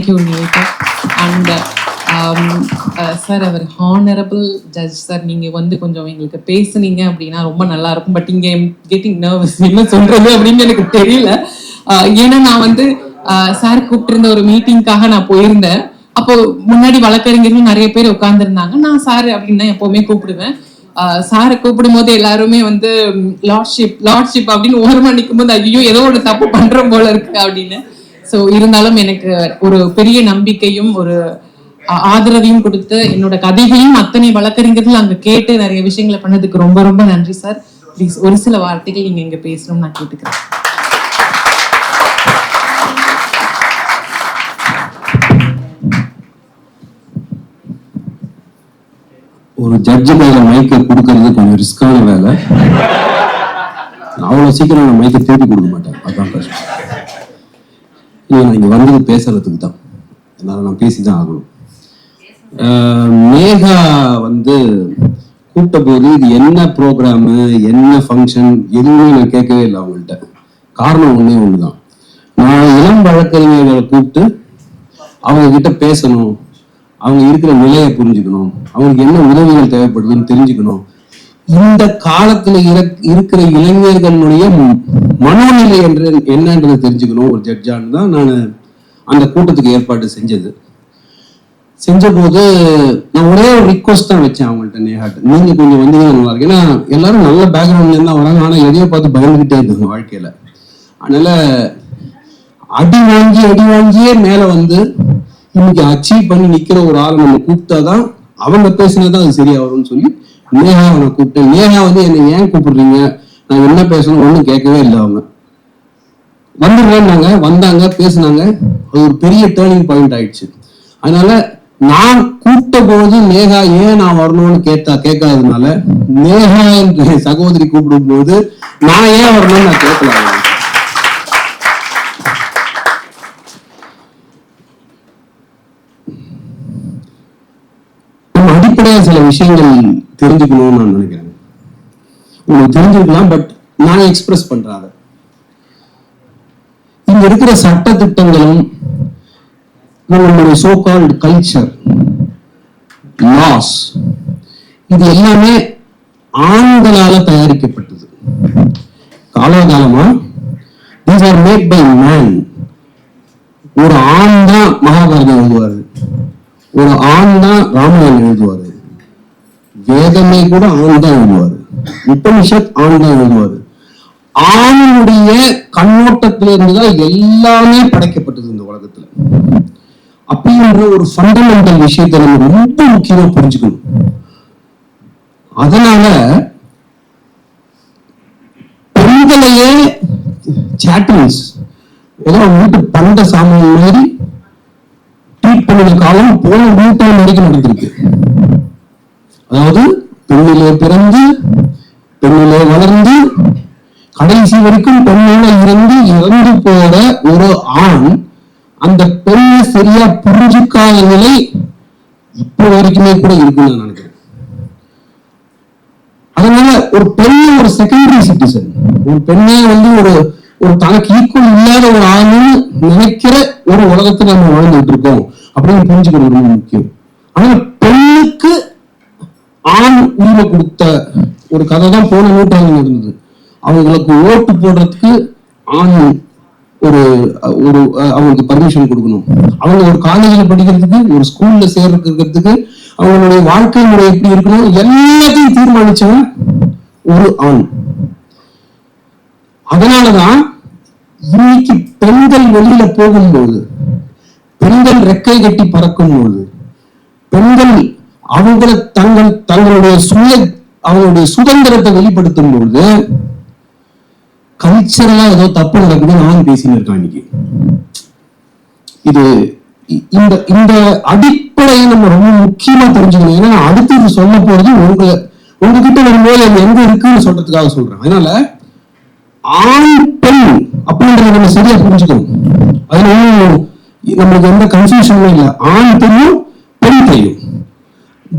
Thank you Nivetha. And sir, அவர் honourable judge sir, நீங்கள் வந்து கொஞ்சம் எங்களுக்கு பேசுனீங்க அப்படின்னா ரொம்ப நல்லா இருக்கும். பட் இங்கே கெட்டிங் நர்வஸ், என்ன சொல்றது அப்படின்னு எனக்கு தெரியல. ஏன்னா நான் வந்து சார் கூப்பிட்டிருந்த ஒரு மீட்டிங்காக நான் போயிருந்தேன். அப்போ முன்னாடி வழக்கறிஞர்கள் நிறைய பேர் உட்கார்ந்துருந்தாங்க. நான் சார் அப்படின்னு தான் எப்பவுமே கூப்பிடுவேன். சாரை கூப்பிடும் போது எல்லாருமே வந்து லார்ட்ஷிப் அப்படின்னு ஓரமா நிற்கும் போது ஐயோ ஏதோ ஒரு தப்பு பண்றோம் போல இருக்கு அப்படின்னு. ஸோ இருந்தாலும் எனக்கு ஒரு பெரிய நம்பிக்கையும் ஒரு ஆதரவையும் கொடுத்து என்னோட கதைகளையும் அத்தனை வழக்கறிஞர்கள் அங்க கேட்டு நிறைய விஷயங்களை பண்ணதுக்கு ரொம்ப ரொம்ப நன்றி சார். ப்ளீஸ் ஒரு சில வார்த்தைகள் நீங்க இங்க பேசணும்னு நான் கேட்டுக்கிறேன். ஒரு ஜட்ஜு மேல மைக்கை கொடுக்கறது கொஞ்சம் ரிஸ்கான வேலை. அவ்வளவு சீக்கிரம் நான் மைக்கை திருப்பி கொடுக்க மாட்டேன், அதான் கஷ்டம். நான் இங்க வந்தது பேசுறதுக்கு தான், அதனால நான் பேசிதான் ஆகணும். மேகா வந்து கூப்பிட்ட போது இது என்ன ப்ரோக்ராமு, என்ன ஃபங்க்ஷன், எதுவுமே நான் கேட்கவே இல்லை அவங்கள்ட்ட. காரணம் ஒண்ணே ஒண்ணுதான், நான் இளம் வழக்கறிஞர்களை கூப்பிட்டு அவங்க கிட்ட பேசணும், அவங்க இருக்கிற நிலையை புரிஞ்சுக்கணும், அவங்களுக்கு என்ன உதவிகள் தேவைப்படுதுன்னு தெரிஞ்சுக்கணும். இந்த காலத்துல இருக்கிற இளைஞர்களுடைய மனோநிலை என்னன்றதை தெரிஞ்சுக்கணும் ஒரு ஜட்ஜான்னு தான் நான் அந்த கூட்டத்துக்கு ஏற்பாடு செஞ்ச போது நான் ஒரே ஒரு ரிக்வஸ்ட் தான் வச்சேன் அவங்கள்ட்ட, நேஹாட்டு, நீங்க கொஞ்சம் வந்தீங்கன்னா நல்லா இருக்கு. ஏன்னா எல்லாரும் நல்ல பேக்ரவுண்ட்ல இருந்தா வராங்க, ஆனா எதையோ பார்த்து பயந்துகிட்டே இருக்காங்க வாழ்க்கையில. அதனால அடி வாங்கியே மேல வந்து இன்னைக்கு அச்சீவ் பண்ணி நிக்கிற ஒரு ஆளை நம்ம கூப்பிட்டாதான் அவங்க பேசினதான் அது சரியா வரும்னு சொல்லி நேஹா அவனை கூப்பிட்டேன். நேஹா வந்து என்னை ஏன் கூப்பிடுறீங்க, நான் என்ன பேசணும் ஒன்றும் கேட்கவே இல்லை. அவங்க வந்துடுறேன்னாங்க, வந்தாங்க, பேசினாங்க. அது ஒரு பெரிய டேர்னிங் பாயிண்ட் ஆயிடுச்சு. அதனால நான் கூப்பிட்ட போது நேஹா ஏன் நான் வரணும்னு கேட்காததுனால, நேஹா என்ற சகோதரி கூப்பிடும் போது நான் ஏன் வரணும்னு நான் கேட்கல. நம்ம அடிப்படையா சில விஷயங்கள் தெரிஞ்சுக்கணும்னு நான் நினைக்கிறேன். உங்களுக்கு தெரிஞ்சுக்கலாம், பட் நான் எக்ஸ்பிரஸ் பண்றாங்க. இங்க இருக்கிற சட்ட திட்டங்களும் நம்மளுடைய சோ கால்ட் கல்ச்சர், லாஸ், இது எல்லாமே ஆண்களால தயாரிக்கப்பட்டது. காலகாலமா these are made by man. ஒரு ஆண் தான் மகாபாரதம் எழுதுவாரு, ஒரு ஆண் தான் ராமாயணம் எழுதுவாரு, வேதமே கூட ஆண் தான் எழுதுவாரு, உபனிஷத் ஆண் தான் எழுதுவாரு. ஆணுடைய கண்ணோட்டத்திலிருந்து தான் எல்லாமே படைக்கப்பட்டது இந்த உலகத்துல. அப்படின்ற ஒரு ஃபண்டமெண்டல் விஷயத்தை நம்ம ரொம்ப முக்கியமா புரிஞ்சுக்கணும். அதனால பெண்களையே சாட்டில்ஸ், ஏதோ வீட்டு பண்ட சாமான் மாதிரி ட்ரீட் பண்ணின காலம் போன 100 வரைக்கும் நடந்திருக்கு. அதாவது பெண்ணிலே பிறந்து பெண்ணிலே வளர்ந்து கடைசி வரைக்கும் பெண்ணால இறந்து போற ஒரு ஆண் அந்த பெண்ணை சரியா புரிஞ்சுக்காத நிலை இப்போ வரைக்குமே கூட இருக்குன்னு நான் நினைக்கிறேன். அதனால ஒரு பெண்ணை ஒரு செகண்டரி சிட்டிசன், ஒரு பெண்ணை வந்து ஒரு தனக்கு ஈக்குவல் இல்லாத ஒரு ஆணு நினைக்கிற ஒரு உலகத்துல நம்ம வாழ்ந்துட்டு இருக்கோம் அப்படின்னு புரிஞ்சுக்கிறது ரொம்ப முக்கியம். ஆனா பெண்ணுக்கு ஆண் உரிமை கொடுத்த ஒரு கதை தான் போன நூற்றாண்டு நடந்தது. அவங்களுக்கு ஓட்டு போடுறதுக்கு ஆண் ஒரு அவங்களுக்கு பர்மிஷன் கொடுக்கணும், அவங்க ஒரு காலேஜ்ல படிக்கிறதுக்கு, ஒரு ஸ்கூல்ல சேர்றதுக்கு, அவங்களுடைய வாழ்க்கை முறை எப்படி இருக்கணும் எல்லாத்தையும் தீர்மானிச்சவன் ஒரு ஆண். அதனாலதான் இன்னைக்கு பெண்கள் வெளியில போகும்போது, பெண்கள் ரெக்கை கட்டி பறக்கும் போது, பெண்கள் அவங்களை அவங்களுடைய சுதந்திரத்தை வெளிப்படுத்தும் பொழுது கல்ச்சரலா ஏதோ தப்பு நடக்குதுன்னு நான் பேசின்னு இருக்கேன் இன்னைக்கு. இது இந்த அடிப்படையை நம்ம ரொம்ப முக்கியமா தெரிஞ்சுக்கணும். ஏன்னா அடுத்து இது சொல்ல போறது உங்ககிட்ட வரும்போது அது எங்க இருக்குன்னு சொல்றதுக்காக சொல்றேன். அதனால ஆண் பெண் அப்படின்றத நம்ம சரியா புரிஞ்சுக்கணும். அதுல நம்மளுக்கு எந்த கன்ஃபியூஷனும் இல்லை. ஆண் தெரியும், பெண் தெரியும்.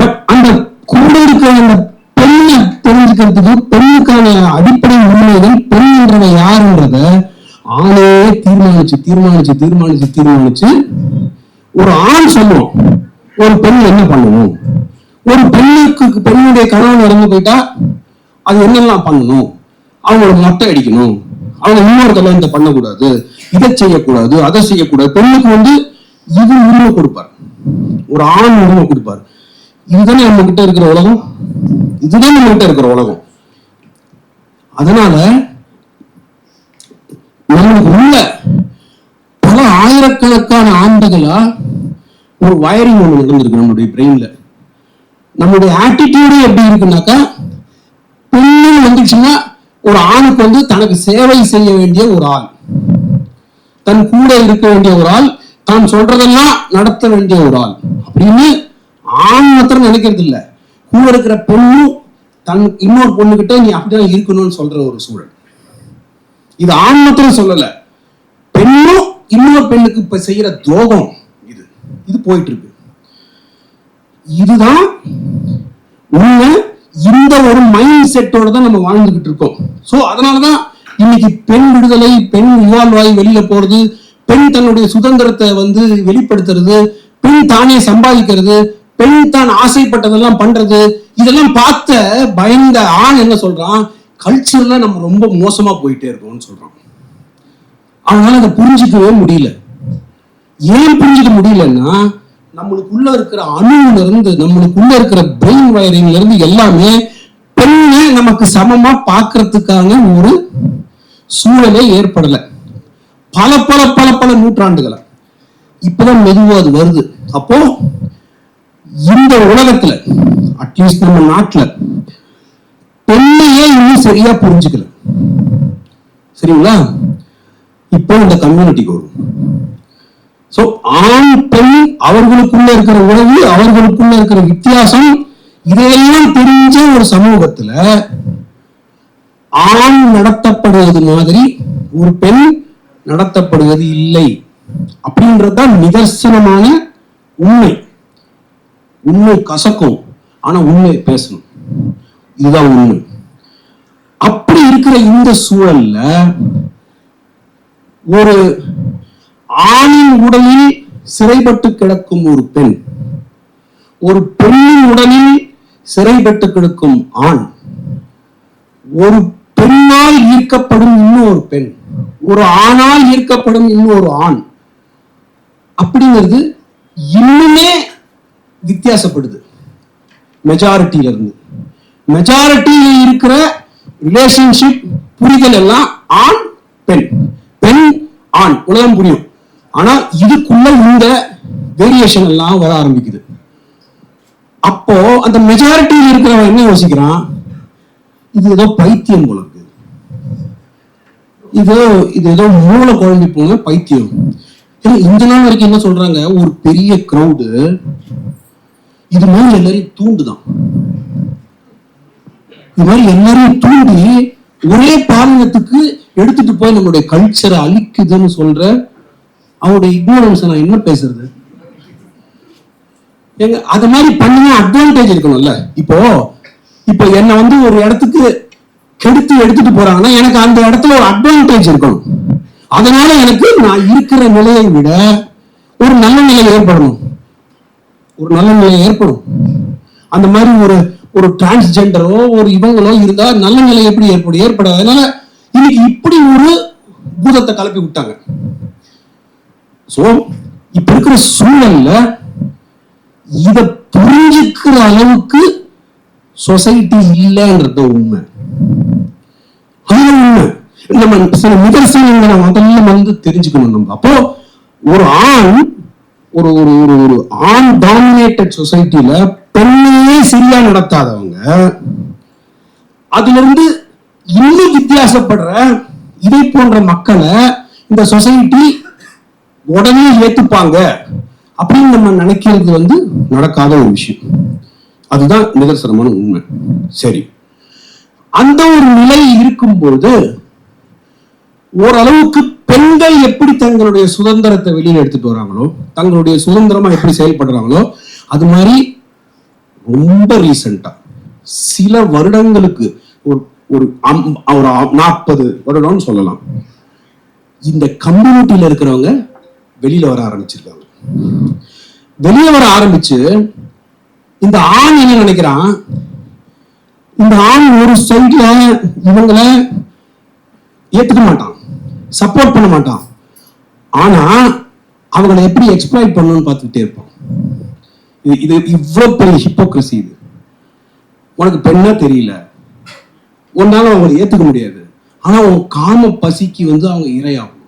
பட் அந்த கூட இருக்கிற அந்த பெண்ணை தெரிஞ்சுக்கிறதுக்கு பெண்ணுக்கான அடிப்படை உரிமைகள், பெண்ன்றத யாருன்றத ஆணே தீர்மானிச்சு ஒரு ஆண் சொல்லுவோம் ஒரு பெண் என்ன பண்ணணும், ஒரு பெண்ணுடைய கணவன் இறந்து போயிட்டா அது என்னெல்லாம் பண்ணணும், அவங்களோட மொட்டை அடிக்கணும், அவங்க இன்னொரு கல்யாணத்தை பண்ணக்கூடாது, இதை செய்யக்கூடாது, அதை செய்யக்கூடாது. பெண்ணுக்கு இது உரிமை கொடுப்பார், ஒரு ஆண் உரிமை கொடுப்பார். இதுதானே நம்ம கிட்ட இருக்கிற உலகம், இதுதான் நம்ம கிட்ட இருக்கிற உலகம். அதனால நம்மளுக்கு உள்ள பல ஆயிரக்கணக்கான ஆண்டுகளா ஒரு வயரிங் ஒண்ணு நடந்திருக்கு நம்மளுடைய பிரெயின்ல. நம்மளுடைய ஆட்டிடியூடு எப்படி இருக்குன்னாக்கா, பெண்ணு வந்துச்சுன்னா ஒரு ஆணுக்கு தனக்கு சேவை செய்ய வேண்டிய ஒரு ஆள், தன் கூட இருக்க வேண்டிய ஒரு ஆள், தான் சொல்றதெல்லாம் நடத்த வேண்டிய ஒரு ஆள் அப்படின்னு ஆண் மாத்திரம் நினைக்கிறது இல்ல. கூட இருக்கிற பெண்ணும் தன் இன்னொரு பொண்ணுகிட்ட நீ அப்படிதான் இருக்கணும்னு சொல்ற ஒரு சூழல். இது ஆண் மாத்திரம் சொல்லல, பெண்ணும் இன்னொரு பெண்ணுக்கு இப்ப செய்யற துரோகம் இது போயிட்டு இருக்கு. இதுதான் உண்மை. இந்த ஒரு மைண்ட் செட்டோட தான் நம்ம வாழ்ந்துகிட்டு இருக்கோம். சோ அதனாலதான் இன்னைக்கு பெண் விடுதலை, பெண் இவால்வ் ஆகி வெளியில போறது, பெண் தன்னுடைய சுதந்திரத்தை வெளிப்படுத்துறது, பெண் தானே சம்பாதிக்கிறது, பெண் தான் ஆசைப்பட்டதெல்லாம் பண்றது, இதெல்லாம் பார்த்த பயந்த ஆண் என்ன சொல்றான், கல்ச்சர்ல நம்ம ரொம்ப மோசமா போயிட்டே இருக்கோம்னு சொல்றான். அவனால அதை புரிஞ்சுக்கவே முடியல. ஏன் புரிஞ்சுக்க முடியலன்னா, நம்மளுக்குள்ள இருக்கிற அணுல இருந்து, நம்மளுக்குள்ள இருக்கிற பிரெயின் வயரிங்ல இருந்து எல்லாமே பெண்ணை நமக்கு சமமா பார்க்கறதுக்கான ஒரு சூழலே ஏற்படல. பல பல பல பல நூற்றாண்டுகளா இப்பதான் மெதுவா அது வருது. அப்போ இந்த உலகத்துல அட்லீஸ்ட் நம்ம நாட்டுல பெண்ணையே இன்னும் சரியா புரிஞ்சுக்கல. சரிங்களா? இப்போ இந்த கம்யூனிட்டிக்கு வரும். சோ ஆண் பெண் அவர்களுக்குள்ள இருக்கிற உறவு, அவர்களுக்குள்ள இருக்கிற வித்தியாசம், இதையெல்லாம் தெரிஞ்ச ஒரு சமூகத்துல ஆண் நடத்தப்படுவது மாதிரி ஒரு பெண் நடத்தப்படுவது இல்லை அப்படின்றதுதான் நிதர்சனமான உண்மை. உண்மை கசக்கும், ஆனா உண்மை பேசணும். இதுதான் உண்மை. அப்படி இருக்கிற இந்த சூழல்ல ஒரு ஆணின் உடலில் சிறைப்பட்டு கிடக்கும் ஒரு பெண், ஒரு பெண்ணின் உடலில் சிறைப்பட்டு கிடக்கும் ஆண், ஒரு பெண்ணால் ஈர்க்கப்படும் இன்னொரு பெண், ஒரு ஆணால் ஈர்க்கப்படும் இன்னொரு ஆண் அப்படிங்கிறது இன்னுமே வித்தியாசப்படுது. மெஜாரிட்டியில இருந்து மெஜாரிட்டியில இருக்கிற ரிலேஷன்ஷிப் புரிதல் எல்லாம் ஆண் பெண், பெண் ஆண், உலகம் புரியும். ஆனா இதுக்குள்ள இந்த வேரியேஷன் எல்லாம் வர ஆரம்பிக்குது. அப்போ அந்த மெஜாரிட்டியில் இருக்கிறவன் என்ன யோசிக்கிறான், இது ஏதோ பைத்தியம் போல இருக்கு, இது ஏதோ மூளை குழம்பி போன பைத்தியம். இந்த நாள் வரைக்கும் என்ன சொல்றாங்க, ஒரு பெரிய கிரௌடு இது மாதிரி எல்லாரையும் தூண்டுதான், இது மாதிரி எல்லாரையும் தூண்டி ஒரே பாலினத்துக்கு எடுத்துட்டு போய் நம்மளுடைய கல்ச்சரை அழிக்குதுன்னு சொல்ற அவருடைய இக்னோரன்ஸ் நான் என்ன பேசுறது? எங்க அது மாதிரி பண்ணி அட்வான்டேஜ் இருக்கணும்ல. இப்போ என்ன ஒரு இடத்துக்கு கெடுத்து எடுத்துட்டு போறாங்கன்னா எனக்கு அந்த இடத்துல ஒரு அட்வான்டேஜ் இருக்கணும். அதனால எனக்கு நான் இருக்கிற நிலையை விட ஒரு நல்ல நிலை ஏற்படணும், ஒரு நல்ல நிலை ஏற்படும். அந்த மாதிரி ஒரு டிரான்ஸ்ஜெண்டரோ ஒரு இவங்களோ இருந்தா நல்ல நிலை எப்படி ஏற்படாது. அதனால இன்னைக்கு இப்படி ஒரு பூதத்தை கலப்பி விட்டாங்க. சோ இப்ப இருக்கிற சூழல்ல இத புரிஞ்சுக்கிற அளவுக்கு சொசைட்டி இல்லைன்றது உண்மை. உண்மை. நம்ம சில நிதர்சனங்களை முதல்ல தெரிஞ்சுக்கணும். நம்ம அப்போ ஒரு ஆண் ஒரு ஆண் டாமினேட்டட் சொசைட்டில பெண்ணையே சரியா நடத்தாதவங்க அதுல இருந்து இன்னும் வித்தியாசப்படுற இதை போன்ற மக்களை இந்த சொசைட்டி உடனே ஏத்துப்பாங்க அப்படின்னு நம்ம நினைக்கிறது நடக்காத ஒரு விஷயம். அதுதான் நிதர்சனமான உண்மை. சரி, அந்த ஒரு நிலை இருக்கும்போது ஓரளவுக்கு பெண்கள் எப்படி தங்களுடைய சுதந்திரத்தை வெளியில எடுத்துட்டு வராங்களோ, தங்களுடைய சுதந்திரமா எப்படி செயல்படுறாங்களோ, அது மாதிரி ரொம்ப ரீசெண்டா சில வருடங்களுக்கு ஒரு 40 வருடம்னு சொல்லலாம், இந்த கம்யூனிட்டியில இருக்கிறவங்க வெளியில வர ஆரம்பிச்சிருக்காங்க. வெளியே வர ஆரம்பிச்சு இந்த ஆண் என்ன நினைக்கிறான், இந்த ஆண் ஒரு சைட்ல இவங்களை ஏத்துக்க மாட்டான், சப்போர்ட் பண்ண மாட்டான். ஆனா அவங்களை எப்படி எக்ஸ்ப்ளாய்ட் பண்ணணும்னு பார்த்துக்கிட்டே இருப்பான். இது இவ்வளவு பெரிய ஹிப்போக்ரசி. இது உனக்கு பெண்ணா தெரியல, உன்னால அவங்களை ஏத்துக்க முடியாது, ஆனா உன் காம பசிக்கு அவங்க இரையாகும்.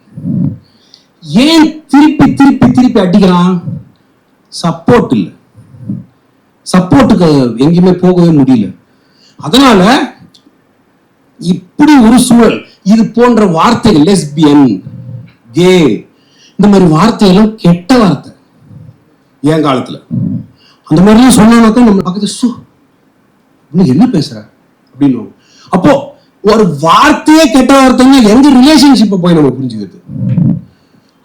ஏன் திருப்பி திருப்பி திருப்பி அடிக்கிறான்? சப்போர்ட் இல்லை, சப்போர்ட்டுக்கு எங்கேயுமே போகவே முடியல. அதனால இப்படி ஒரு சூழல், இது போன்ற வார்த்தைகள் லெஸ்பியன், கே, இந்த மாதிரி வார்த்தையெல்லாம் கெட்ட வார்த்தை என் காலத்துல. அந்த மாதிரிலாம் சொன்னாக்கா நம்ம பக்கத்து என்ன பேசுற அப்படின்னு. அப்போ ஒரு வார்த்தையே கெட்ட வார்த்தைன்னா எங்க ரிலேஷன்ஷிப்பை போய் நம்ம புரிஞ்சுக்கிறது?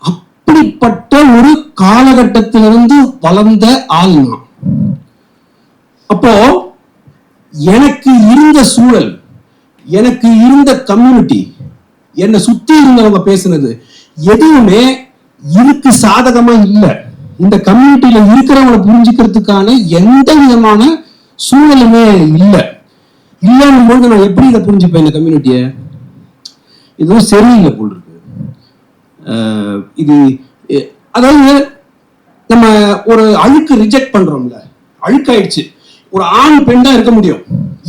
அப்படிப்பட்ட ஒரு காலகட்டத்திலிருந்து வளர்ந்த ஆள் நான். அப்போ எனக்கு இருந்த சூழல், எனக்கு இருந்த கம்யூனிட்டி, என்னை சுத்தி இருந்தவங்க பேசுனது எதுவுமே இதுக்கு சாதகமா இல்லை. இந்த கம்யூனிட்டியில இருக்கிறவங்களை புரிஞ்சுக்கிறதுக்கான எந்த விதமான சூழலுமே இல்லை. இல்லைன்னும் போது நான் எப்படி இதை புரிஞ்சுப்பேன்? இந்த கம்யூனிட்டியை இதுவும் சரியில்லை போல் இருக்கு. இது அதாவது நம்ம ஒரு அழுக்கு ரிஜெக்ட் பண்றோம்ல, அழுக்காயிடுச்சு. ஒரு ஆண் பெண் தான் இருக்க முடியும்,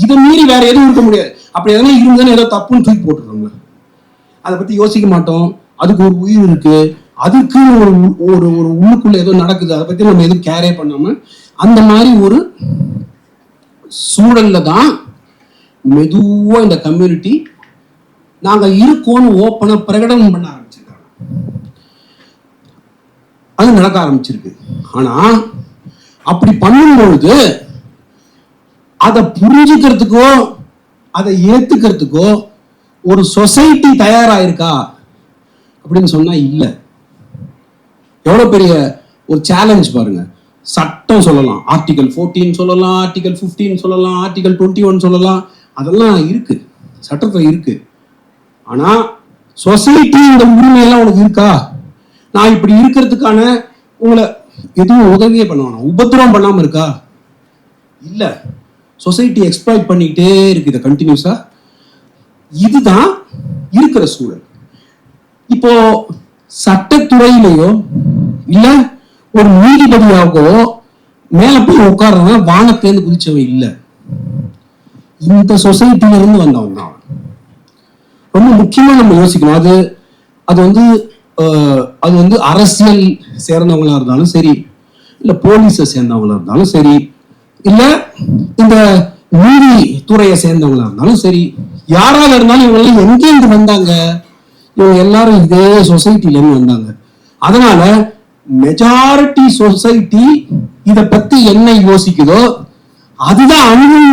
இதை மீறி வேற எதுவும் இருக்க முடியாது. அப்படி எதனா இருந்தாலும் ஏதோ தப்புன்னு தூக்கி போட்டுறோம்ல, அதை பத்தி யோசிக்க மாட்டோம். அதுக்கு ஒரு உயிர் இருக்கு, அதுக்கு ஒரு ஒரு ஒரு உள்ளுக்குள்ள ஏதோ நடக்குது, அதை பத்தி நம்ம எதுவும் கேரே பண்ணாம அந்த மாதிரி ஒரு சூழல்ல தான் மெதுவா இந்த கம்யூனிட்டி நாங்க இருக்கோன்னு ஓப்பனா பிரகடனம் பண்ண ஆரம்பிச்சிருக்காங்க. அது நடக்க ஆரம்பிச்சிருக்கு. ஆனா அப்படி பண்ணும்பொழுது அதை புரிஞ்சுக்கிறதுக்கோ அதை ஏத்துக்கிறதுக்கோ ஒரு சொசைட்டி தயாராயிருக்கா அப்படின்னு சொன்னா இல்ல. எவ்வளவு பெரிய ஒரு சேலஞ்ச் பாருங்க. சட்டம் சொல்லலாம், ஆர்டிகல் 14 சொல்லலாம், ஆர்டிகல் 15 சொல்லலாம், ஆர்டிகல் 21 சொல்லலாம், அதெல்லாம் இருக்கு, சட்டத்துல இருக்கு. ஆனா சொசைட்டி இந்த உரிமையெல்லாம் உனக்கு இருக்கா? நான் இப்படி இருக்கிறதுக்கான உங்களை எதுவும் உதவியே பண்ணுவானா, உபத்திரவம் பண்ணாம இருக்கா? இல்ல, சொசைட்டி எக்ஸ்ப்ளாய்ட் பண்ணிக்கிட்டே இருக்கு இதை கண்டினியூஸா. இதுதான் இருக்கிற சூழல். இப்போ சட்டத்துறையிலேயோ இல்ல ஒரு நீதிபதியாகவோ மேல போய் உட்கார்றவன் வானத்திலேருந்து குதிச்சவன் இல்ல, இந்த சொசைட்டில இருந்து வந்தவன் தான். ரொம்ப முக்கியமா நம்ம யோசிக்கணும். அது வந்து அரசியல் சேர்ந்தவங்களா இருந்தாலும் சரி, இல்ல போலீஸை சேர்ந்தவங்களா இருந்தாலும் சரி, இல்ல இந்த நீதித்துறையை சேர்ந்தவங்களா இருந்தாலும் சரி, யாரால இருந்தாலும் இவங்க எல்லாம் எங்கேருந்து வந்தாங்க? இவங்க எல்லாரும் இதே சொசைட்டில இருந்து வந்தாங்க. அதனால மெஜாரிட்டி சொசைட்டி இத பத்தி என்ன யோசிக்குதோ அதுதான் அனுபவம்